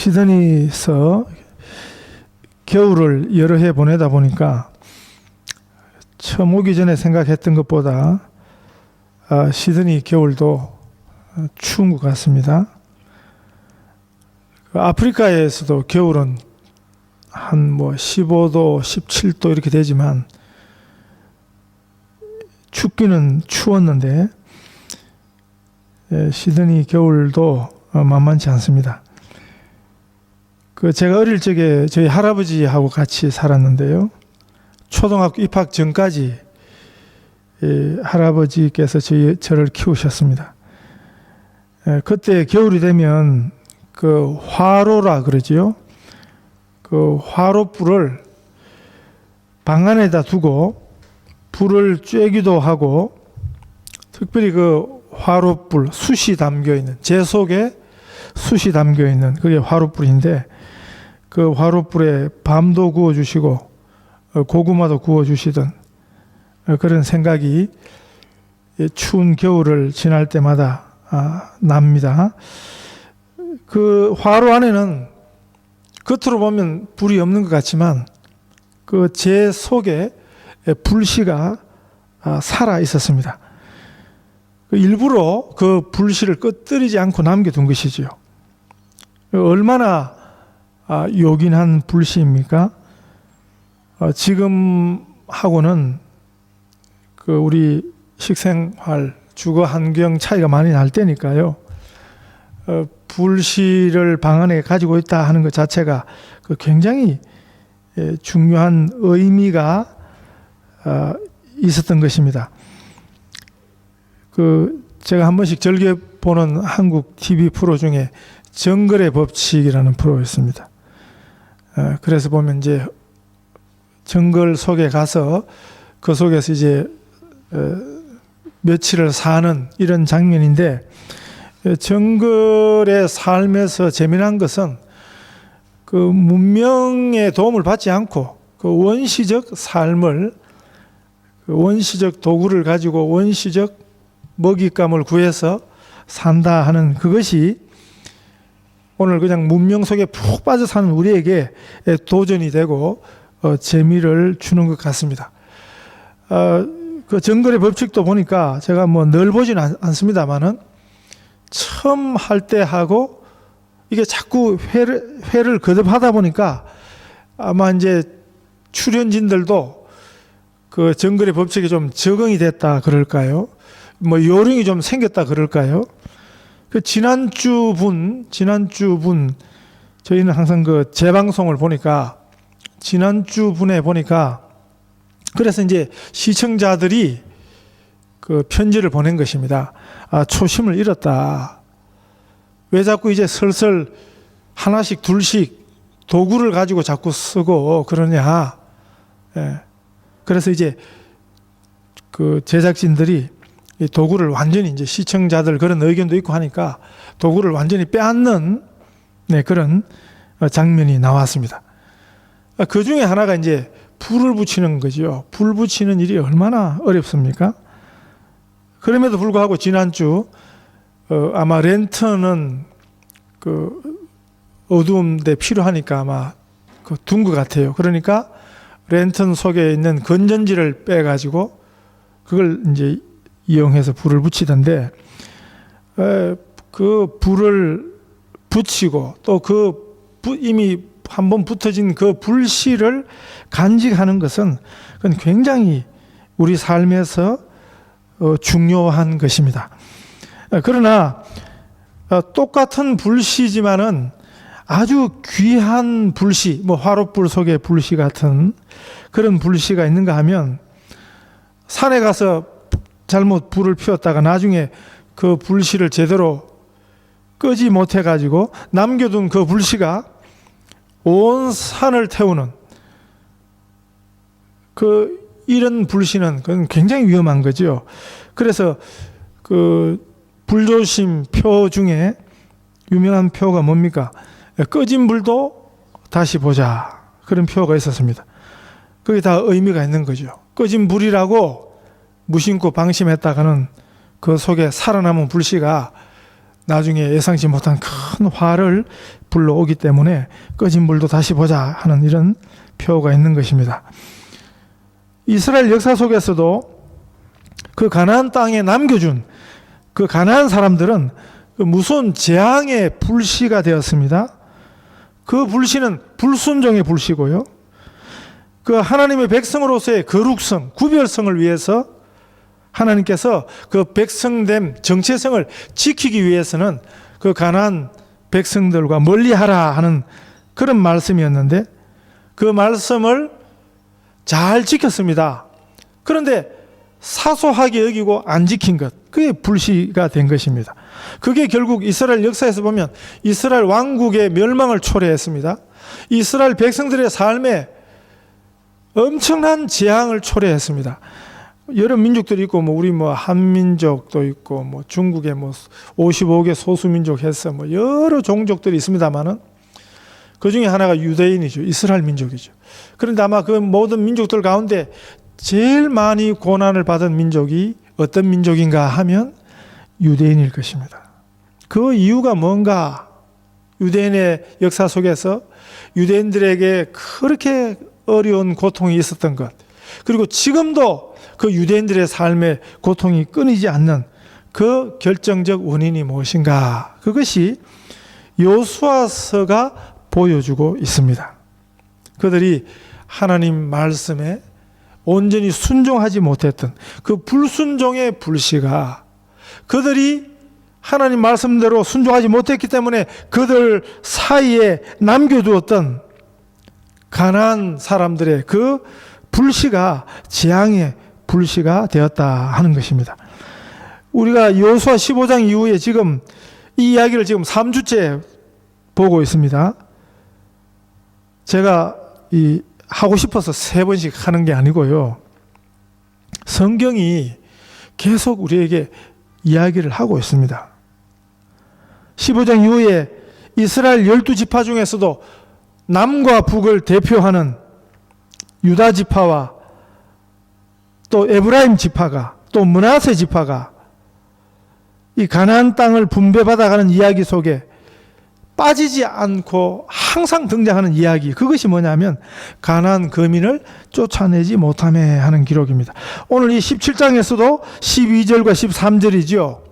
시드니에서 겨울을 여러 해 보내다 보니까 처음 오기 전에 생각했던 것보다 시드니 겨울도 추운 것 같습니다. 아프리카에서도 겨울은 한 15도, 17도 이렇게 되지만 춥기는 추웠는데 시드니 겨울도 만만치 않습니다. 제가 어릴 적에 저희 할아버지하고 같이 살았는데요. 초등학교 입학 전까지 할아버지께서 저를 키우셨습니다. 그때 겨울이 되면 화로라 그러지요. 화로불을 방 안에다 두고 불을 쬐기도 하고, 특별히 화로불, 숯이 담겨있는, 재 속에 숯이 담겨있는 그게 화로불인데, 그 화로불에 밤도 구워주시고 고구마도 구워주시던 그런 생각이 추운 겨울을 지날 때마다 납니다. 그 화로 안에는 겉으로 보면 불이 없는 것 같지만 그 재 속에 불씨가 살아 있었습니다. 일부러 그 불씨를 꺼뜨리지 않고 남겨둔 것이지요. 얼마나 요긴한 불씨입니까? 지금하고는 우리 식생활, 주거 환경 차이가 많이 날 때니까요. 불씨를 방 안에 가지고 있다 하는 것 자체가 굉장히 중요한 의미가 있었던 것입니다. 제가 한 번씩 즐겨 보는 한국 TV 프로 중에 정글의 법칙이라는 프로가 있습니다. 그래서 보면 이제 정글 속에 가서 그 속에서 이제 며칠을 사는 이런 장면인데, 정글의 삶에서 재미난 것은 문명의 도움을 받지 않고 원시적 삶을, 원시적 도구를 가지고 원시적 먹잇감을 구해서 산다 하는 그것이 오늘 그냥 문명 속에 푹 빠져 사는 우리에게 도전이 되고 재미를 주는 것 같습니다. 정글의 법칙도 보니까 제가 늘 보지는 않습니다만은 처음 할 때 하고 이게 자꾸 회를 거듭하다 보니까 아마 이제 출연진들도 정글의 법칙이 좀 적응이 됐다 그럴까요? 요령이 좀 생겼다 그럴까요? 지난주 분 저희는 항상 재방송을 보니까 지난주 분에 보니까, 그래서 이제 시청자들이 편지를 보낸 것입니다. 초심을 잃었다. 왜 자꾸 이제 슬슬 하나씩 둘씩 도구를 가지고 자꾸 쓰고 그러냐. 그래서 이제 제작진들이 이 도구를 완전히, 이제 시청자들 그런 의견도 있고 하니까 도구를 완전히 빼앗는 그런 장면이 나왔습니다. 그 중에 하나가 이제 불을 붙이는 거죠. 불 붙이는 일이 얼마나 어렵습니까? 그럼에도 불구하고 지난주 아마 랜턴은 어두운 데 필요하니까 아마 둔 것 같아요. 그러니까 랜턴 속에 있는 건전지를 빼가지고 그걸 이제 이용해서 불을 붙이던데, 그 불을 붙이고 또 이미 한번 붙어진 그 불씨를 간직하는 것은 그건 굉장히 우리 삶에서 중요한 것입니다. 그러나 똑같은 불씨지만은 아주 귀한 불씨, 화롯불 속의 불씨 같은 그런 불씨가 있는가 하면, 산에 가서 잘못 불을 피웠다가 나중에 그 불씨를 제대로 끄지 못해 가지고 남겨둔 그 불씨가 온 산을 태우는 이런 불씨는 그건 굉장히 위험한 거죠. 그래서 불조심 표 중에 유명한 표가 뭡니까? 꺼진 불도 다시 보자, 그런 표가 있었습니다. 그게 다 의미가 있는 거죠. 꺼진 불이라고 무심코 방심했다가는 그 속에 살아남은 불씨가 나중에 예상치 못한 큰 화를 불러오기 때문에 꺼진 불도 다시 보자 하는 이런 표가 있는 것입니다. 이스라엘 역사 속에서도 그 가나안 땅에 남겨준 그 가나안 사람들은 그 무서운 재앙의 불씨가 되었습니다. 그 불씨는 불순종의 불씨고요. 그 하나님의 백성으로서의 거룩성, 구별성을 위해서 하나님께서 그 백성됨 정체성을 지키기 위해서는 그 가나안 백성들과 멀리하라 하는 그런 말씀이었는데 그 말씀을 잘 지켰습니다. 그런데 사소하게 여기고 안 지킨 것, 그게 불씨가 된 것입니다. 그게 결국 이스라엘 역사에서 보면 이스라엘 왕국의 멸망을 초래했습니다. 이스라엘 백성들의 삶에 엄청난 재앙을 초래했습니다. 여러 민족들이 있고 우리 한민족도 있고 중국에 55개 소수민족 해서 여러 종족들이 있습니다만은 그 중에 하나가 유대인이죠. 이스라엘 민족이죠. 그런데 아마 그 모든 민족들 가운데 제일 많이 고난을 받은 민족이 어떤 민족인가 하면 유대인일 것입니다. 그 이유가 뭔가? 유대인의 역사 속에서 유대인들에게 그렇게 어려운 고통이 있었던 것, 그리고 지금도 그 유대인들의 삶의 고통이 끊이지 않는 그 결정적 원인이 무엇인가? 그것이 여호수아서가 보여주고 있습니다. 그들이 하나님 말씀에 온전히 순종하지 못했던 그 불순종의 불씨가, 그들이 하나님 말씀대로 순종하지 못했기 때문에 그들 사이에 남겨두었던 가나안 사람들의 그 불씨가 재앙의 불씨가 되었다 하는 것입니다. 우리가 여호수아 15장 이후에 지금 이 이야기를 지금 3주째 보고 있습니다. 제가 하고 싶어서 3번씩 하는 게 아니고요. 성경이 계속 우리에게 이야기를 하고 있습니다. 15장 이후에 이스라엘 12지파 중에서도 남과 북을 대표하는 유다 지파와 또 에브라임 지파가, 또 므낫세 지파가 이 가나안 땅을 분배받아가는 이야기 속에 빠지지 않고 항상 등장하는 이야기, 그것이 뭐냐면 가나안 거민을 쫓아내지 못하매 하는 기록입니다. 오늘 이 17장에서도 12절과 13절이죠.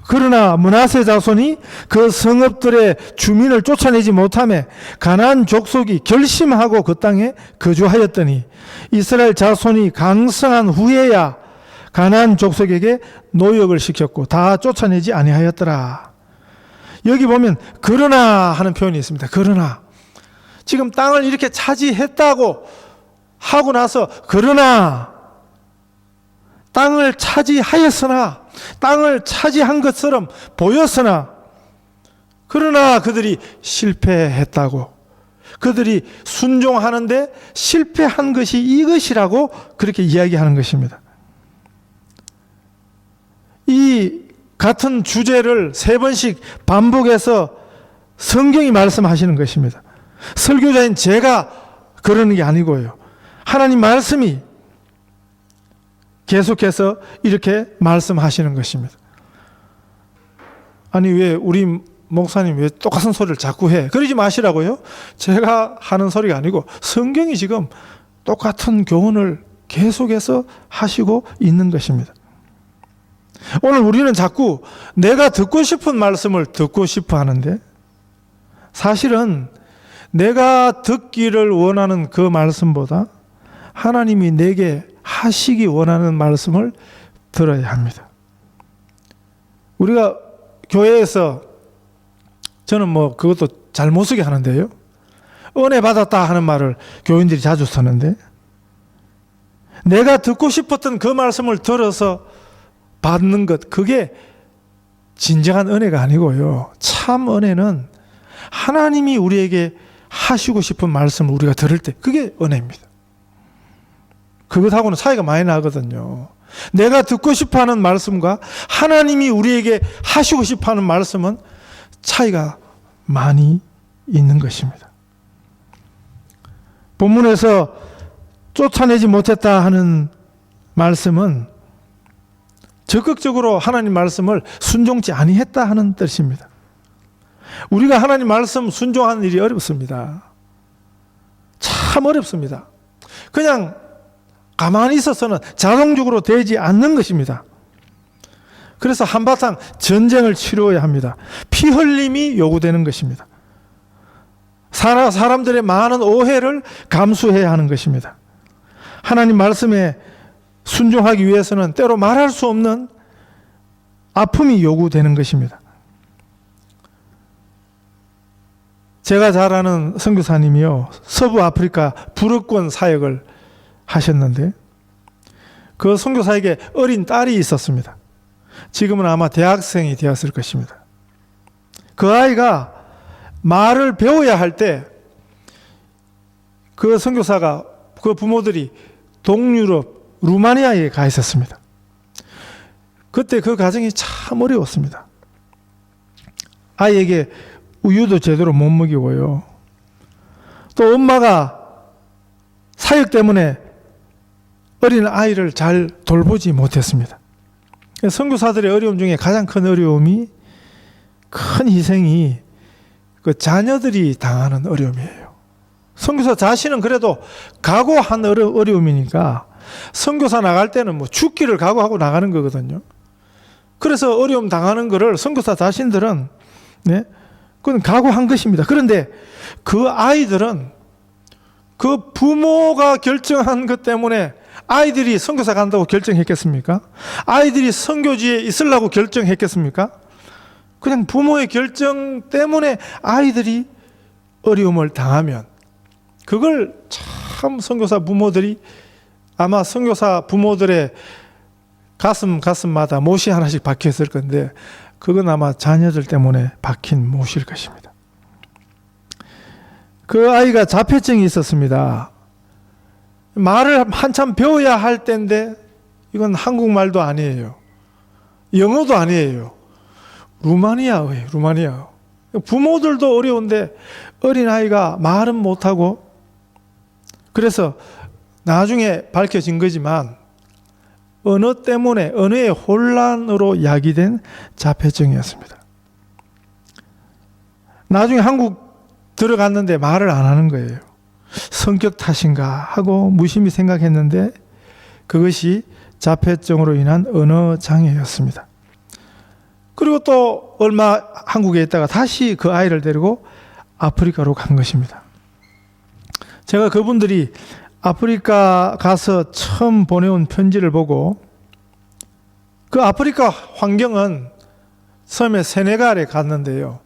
그러나 므낫세 자손이 그 성읍들의 주민을 쫓아내지 못하매 가나안 족속이 결심하고 그 땅에 거주하였더니 이스라엘 자손이 강성한 후에야 가나안 족속에게 노역을 시켰고 다 쫓아내지 아니하였더라. 여기 보면 그러나 하는 표현이 있습니다. 그러나 지금 땅을 이렇게 차지했다고 하고 나서 그러나 땅을 차지하였으나, 땅을 차지한 것처럼 보였으나, 그러나 그들이 실패했다고, 그들이 순종하는데 실패한 것이 이것이라고 그렇게 이야기하는 것입니다. 이 같은 주제를 3번씩 반복해서 성경이 말씀하시는 것입니다. 설교자인 제가 그러는 게 아니고요. 하나님 말씀이 계속해서 이렇게 말씀하시는 것입니다. 아니 왜 우리 목사님 왜 똑같은 소리를 자꾸 해? 그러지 마시라고요. 제가 하는 소리가 아니고 성경이 지금 똑같은 교훈을 계속해서 하시고 있는 것입니다. 오늘 우리는 자꾸 내가 듣고 싶은 말씀을 듣고 싶어 하는데 사실은 내가 듣기를 원하는 그 말씀보다 하나님이 내게 하시기 원하는 말씀을 들어야 합니다. 우리가 교회에서 저는 그것도 잘 못 쓰게 하는데요. 은혜 받았다 하는 말을 교인들이 자주 쓰는데 내가 듣고 싶었던 그 말씀을 들어서 받는 것, 그게 진정한 은혜가 아니고요. 참 은혜는 하나님이 우리에게 하시고 싶은 말씀을 우리가 들을 때 그게 은혜입니다. 그것하고는 차이가 많이 나거든요. 내가 듣고 싶어하는 말씀과 하나님이 우리에게 하시고 싶어하는 말씀은 차이가 많이 있는 것입니다. 본문에서 쫓아내지 못했다 하는 말씀은 적극적으로 하나님 말씀을 순종치 아니했다 하는 뜻입니다. 우리가 하나님 말씀 순종하는 일이 어렵습니다. 참 어렵습니다. 그냥 가만히 있어서는 자동적으로 되지 않는 것입니다. 그래서 한바탕 전쟁을 치루어야 합니다. 피 흘림이 요구되는 것입니다. 사람들의 많은 오해를 감수해야 하는 것입니다. 하나님 말씀에 순종하기 위해서는 때로 말할 수 없는 아픔이 요구되는 것입니다. 제가 잘 아는 선교사님이요, 서부 아프리카 불어권 사역을 하셨는데 그 선교사에게 어린 딸이 있었습니다. 지금은 아마 대학생이 되었을 것입니다. 그 아이가 말을 배워야 할 때 그 선교사가, 그 부모들이 동유럽 루마니아에 가 있었습니다. 그때 그 가정이 참 어려웠습니다. 아이에게 우유도 제대로 못 먹이고요. 또 엄마가 사역 때문에 어린 아이를 잘 돌보지 못했습니다. 선교사들의 어려움 중에 가장 큰 어려움이, 큰 희생이 그 자녀들이 당하는 어려움이에요. 선교사 자신은 그래도 각오한 어려움이니까 선교사 나갈 때는 뭐 죽기를 각오하고 나가는 거거든요. 그래서 어려움 당하는 거를 선교사 자신들은 그건 각오한 것입니다. 그런데 그 아이들은 그 부모가 결정한 것 때문에 아이들이 선교사 간다고 결정했겠습니까? 아이들이 선교지에 있으려고 결정했겠습니까? 그냥 부모의 결정 때문에 아이들이 어려움을 당하면 그걸 참 선교사 부모들이, 아마 선교사 부모들의 가슴마다 못이 하나씩 박혔을 건데 그건 아마 자녀들 때문에 박힌 못일 것입니다. 그 아이가 자폐증이 있었습니다. 말을 한참 배워야 할 때인데 이건 한국말도 아니에요. 영어도 아니에요. 루마니아어예요. 루마니아어. 부모들도 어려운데 어린아이가 말은 못하고, 그래서 나중에 밝혀진 거지만 언어 때문에, 언어의 혼란으로 야기된 자폐증이었습니다. 나중에 한국 들어갔는데 말을 안 하는 거예요. 성격 탓인가 하고 무심히 생각했는데 그것이 자폐증으로 인한 언어 장애였습니다. 그리고 또 얼마 한국에 있다가 다시 그 아이를 데리고 아프리카로 간 것입니다. 제가 그분들이 아프리카 가서 처음 보내온 편지를 보고, 그 아프리카 환경은 처음에 세네갈에 갔는데요,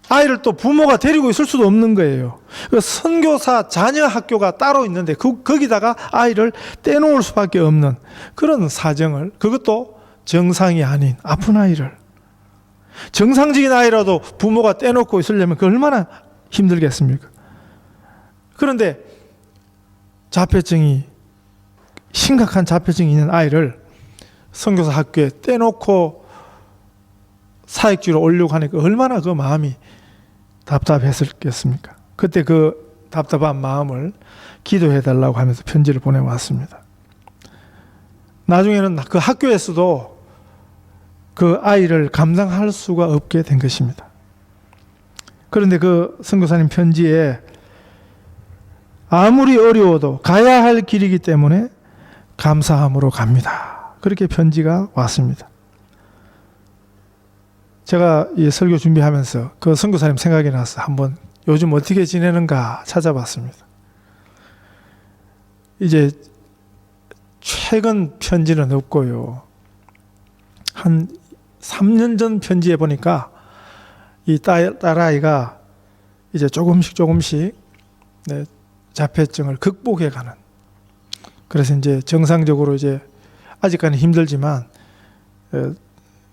아이를 또 부모가 데리고 있을 수도 없는 거예요. 그 선교사 자녀 학교가 따로 있는데 거기다가 아이를 떼놓을 수밖에 없는 그런 사정을, 그것도 정상이 아닌 아픈 아이를, 정상적인 아이라도 부모가 떼놓고 있으려면 그 얼마나 힘들겠습니까? 그런데 심각한 자폐증이 있는 아이를 선교사 학교에 떼놓고 사역지로 오려고 하니까 얼마나 그 마음이 답답했겠습니까? 그때 그 답답한 마음을 기도해달라고 하면서 편지를 보내왔습니다. 나중에는 그 학교에서도 그 아이를 감당할 수가 없게 된 것입니다. 그런데 그 선교사님 편지에 아무리 어려워도 가야 할 길이기 때문에 감사함으로 갑니다, 그렇게 편지가 왔습니다. 제가 이 설교 준비하면서 그 선교사님 생각이 나서 한번 요즘 어떻게 지내는가 찾아봤습니다. 이제 최근 편지는 없고요, 한 3년 전 편지에 보니까 이 딸아이가 이제 조금씩 자폐증을 극복해가는, 그래서 이제 정상적으로 이제 아직까지는 힘들지만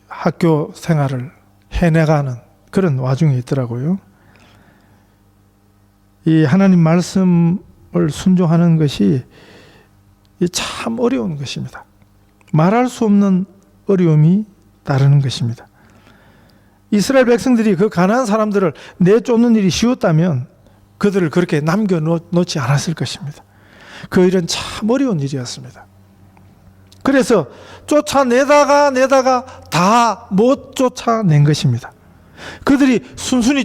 학교 생활을 해내가는 그런 와중에 있더라고요. 이 하나님 말씀을 순종하는 것이 참 어려운 것입니다. 말할 수 없는 어려움이 따르는 것입니다. 이스라엘 백성들이 그 가나안 사람들을 내쫓는 일이 쉬웠다면 그들을 그렇게 남겨놓지 않았을 것입니다. 그 일은 참 어려운 일이었습니다. 그래서 쫓아내다가 다 못 쫓아낸 것입니다. 그들이 순순히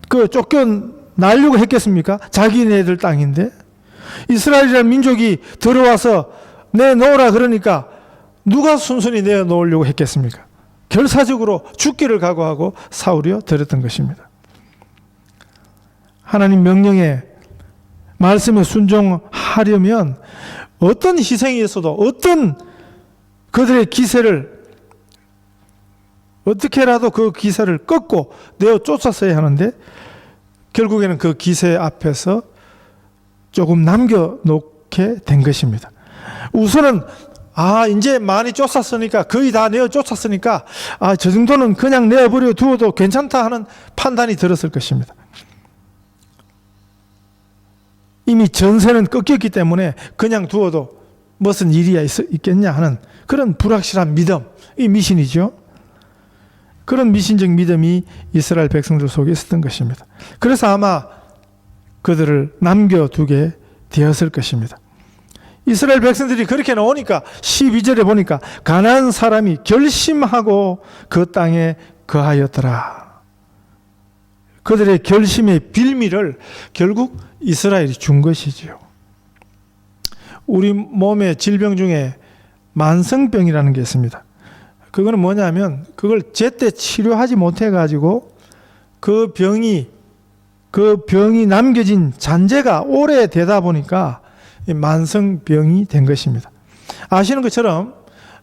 쫓겨나려고 했겠습니까? 자기네들 땅인데. 이스라엘이라는 민족이 들어와서 내놓으라 그러니까 누가 순순히 내놓으려고 했겠습니까? 결사적으로 죽기를 각오하고 사울이여 들었던 것입니다. 하나님 명령에 말씀에 순종하려면 어떤 희생이 있어도 어떤 그들의 기세를 어떻게라도 그 기세를 꺾고 내어 쫓았어야 하는데 결국에는 그 기세 앞에서 조금 남겨놓게 된 것입니다. 우선은 이제 많이 쫓았으니까 거의 다 내어 쫓았으니까 저 정도는 그냥 내어버려 두어도 괜찮다 하는 판단이 들었을 것입니다. 이미 전세는 꺾였기 때문에 그냥 두어도 무슨 일이야 있겠냐 하는 그런 불확실한 믿음, 이 미신이죠. 그런 미신적 믿음이 이스라엘 백성들 속에 있었던 것입니다. 그래서 아마 그들을 남겨두게 되었을 것입니다. 이스라엘 백성들이 그렇게 나오니까 12절에 보니까 가나안 사람이 결심하고 그 땅에 거하였더라. 그들의 결심의 빌미를 결국 이스라엘이 준 것이지요. 우리 몸의 질병 중에 만성병이라는 게 있습니다. 그거는 뭐냐면 그걸 제때 치료하지 못해가지고 그 병이 남겨진 잔재가 오래되다 보니까 만성병이 된 것입니다. 아시는 것처럼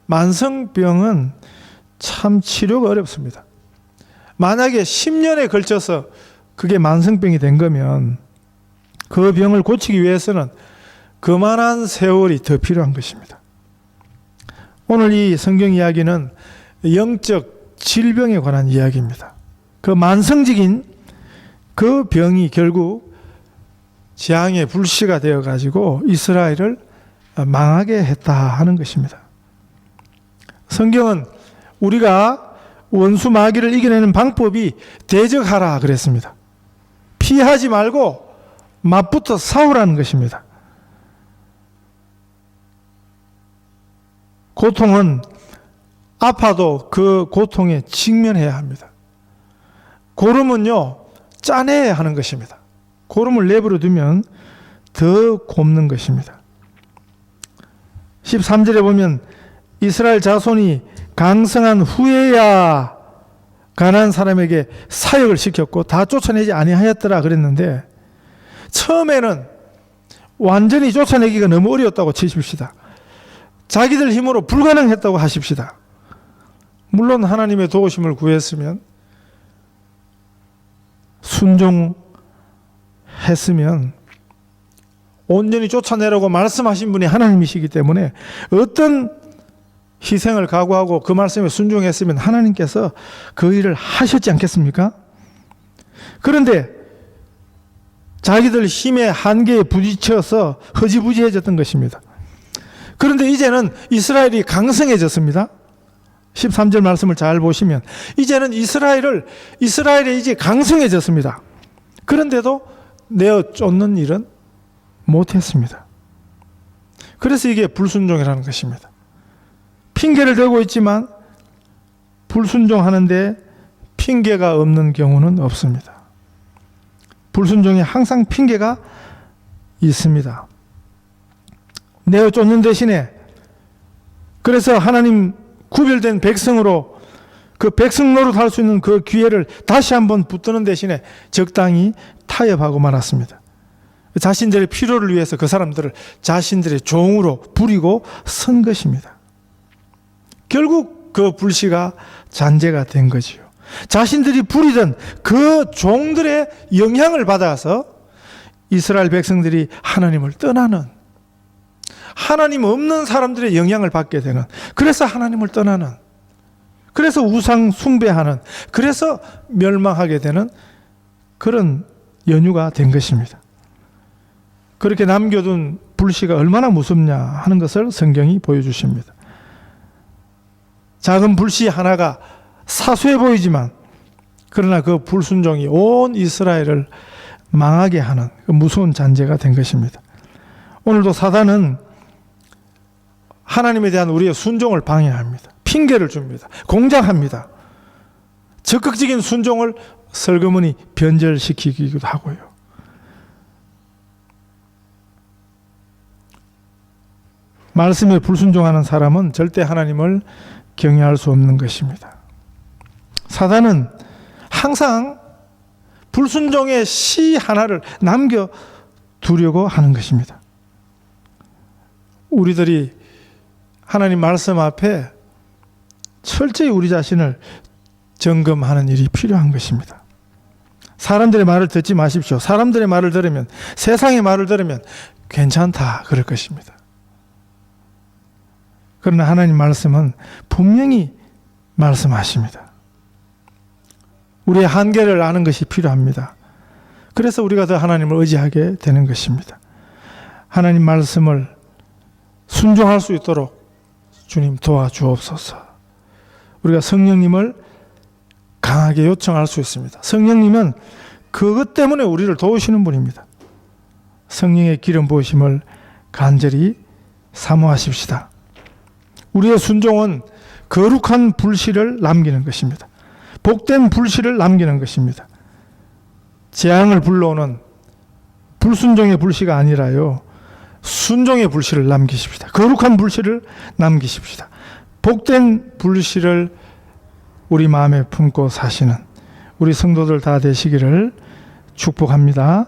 만성병은 참 치료가 어렵습니다. 만약에 10년에 걸쳐서 그게 만성병이 된 거면 그 병을 고치기 위해서는 그만한 세월이 더 필요한 것입니다. 오늘 이 성경 이야기는 영적 질병에 관한 이야기입니다. 그 만성적인 그 병이 결국 재앙의 불씨가 되어가지고 이스라엘을 망하게 했다 하는 것입니다. 성경은 우리가 원수 마귀를 이겨내는 방법이 대적하라 그랬습니다. 피하지 말고 맞붙어 싸우라는 것입니다. 고통은 아파도 그 고통에 직면해야 합니다. 고름은요, 짜내야 하는 것입니다. 고름을 내버려 두면 더 곱는 것입니다. 13절에 보면 이스라엘 자손이 강성한 후에야 가나안 사람에게 사역을 시켰고 다 쫓아내지 아니하였더라 그랬는데 처음에는 완전히 쫓아내기가 너무 어려웠다고 치십시다. 자기들 힘으로 불가능했다고 하십시다. 물론 하나님의 도우심을 구했으면 순종했으면 온전히 쫓아내라고 말씀하신 분이 하나님이시기 때문에 어떤 희생을 각오하고 그 말씀에 순종했으면 하나님께서 그 일을 하셨지 않겠습니까? 그런데 자기들 힘의 한계에 부딪혀서 허지부지해졌던 것입니다. 그런데 이제는 이스라엘이 강성해졌습니다. 13절 말씀을 잘 보시면 이제는 이스라엘이 이제 강성해졌습니다. 그런데도 내어 쫓는 일은 못했습니다. 그래서 이게 불순종이라는 것입니다. 핑계를 대고 있지만 불순종하는데 핑계가 없는 경우는 없습니다. 불순종에 항상 핑계가 있습니다. 내어 쫓는 대신에 그래서 하나님 구별된 백성으로 그 백성 노릇할 수 있는 그 기회를 다시 한번 붙드는 대신에 적당히 타협하고 말았습니다. 자신들의 필요를 위해서 그 사람들을 자신들의 종으로 부리고 선 것입니다. 결국 그 불씨가 잔재가 된 거지요. 자신들이 부리던 그 종들의 영향을 받아서 이스라엘 백성들이 하나님을 떠나는, 하나님 없는 사람들의 영향을 받게 되는, 그래서 하나님을 떠나는, 그래서 우상 숭배하는, 그래서 멸망하게 되는 그런 연유가 된 것입니다. 그렇게 남겨둔 불씨가 얼마나 무섭냐 하는 것을 성경이 보여주십니다. 작은 불씨 하나가 사소해 보이지만 그러나 그 불순종이 온 이스라엘을 망하게 하는 그 무서운 잔재가 된 것입니다. 오늘도 사단은 하나님에 대한 우리의 순종을 방해합니다. 핑계를 줍니다. 공작합니다. 적극적인 순종을 슬그머니 변절시키기도 하고요. 말씀에 불순종하는 사람은 절대 하나님을 경외할 수 없는 것입니다. 사단은 항상 불순종의 씨 하나를 남겨두려고 하는 것입니다. 우리들이 하나님 말씀 앞에 철저히 우리 자신을 점검하는 일이 필요한 것입니다. 사람들의 말을 듣지 마십시오. 사람들의 말을 들으면, 세상의 말을 들으면 괜찮다 그럴 것입니다. 그러나 하나님 말씀은 분명히 말씀하십니다. 우리의 한계를 아는 것이 필요합니다. 그래서 우리가 더 하나님을 의지하게 되는 것입니다. 하나님 말씀을 순종할 수 있도록 주님 도와주옵소서. 우리가 성령님을 강하게 요청할 수 있습니다. 성령님은 그것 때문에 우리를 도우시는 분입니다. 성령의 기름 부으심을 간절히 사모하십시다. 우리의 순종은 거룩한 불씨를 남기는 것입니다. 복된 불씨를 남기는 것입니다. 재앙을 불러오는 불순종의 불씨가 아니라요, 순종의 불씨를 남기십시다. 거룩한 불씨를 남기십시다. 복된 불씨를 우리 마음에 품고 사시는 우리 성도들 다 되시기를 축복합니다.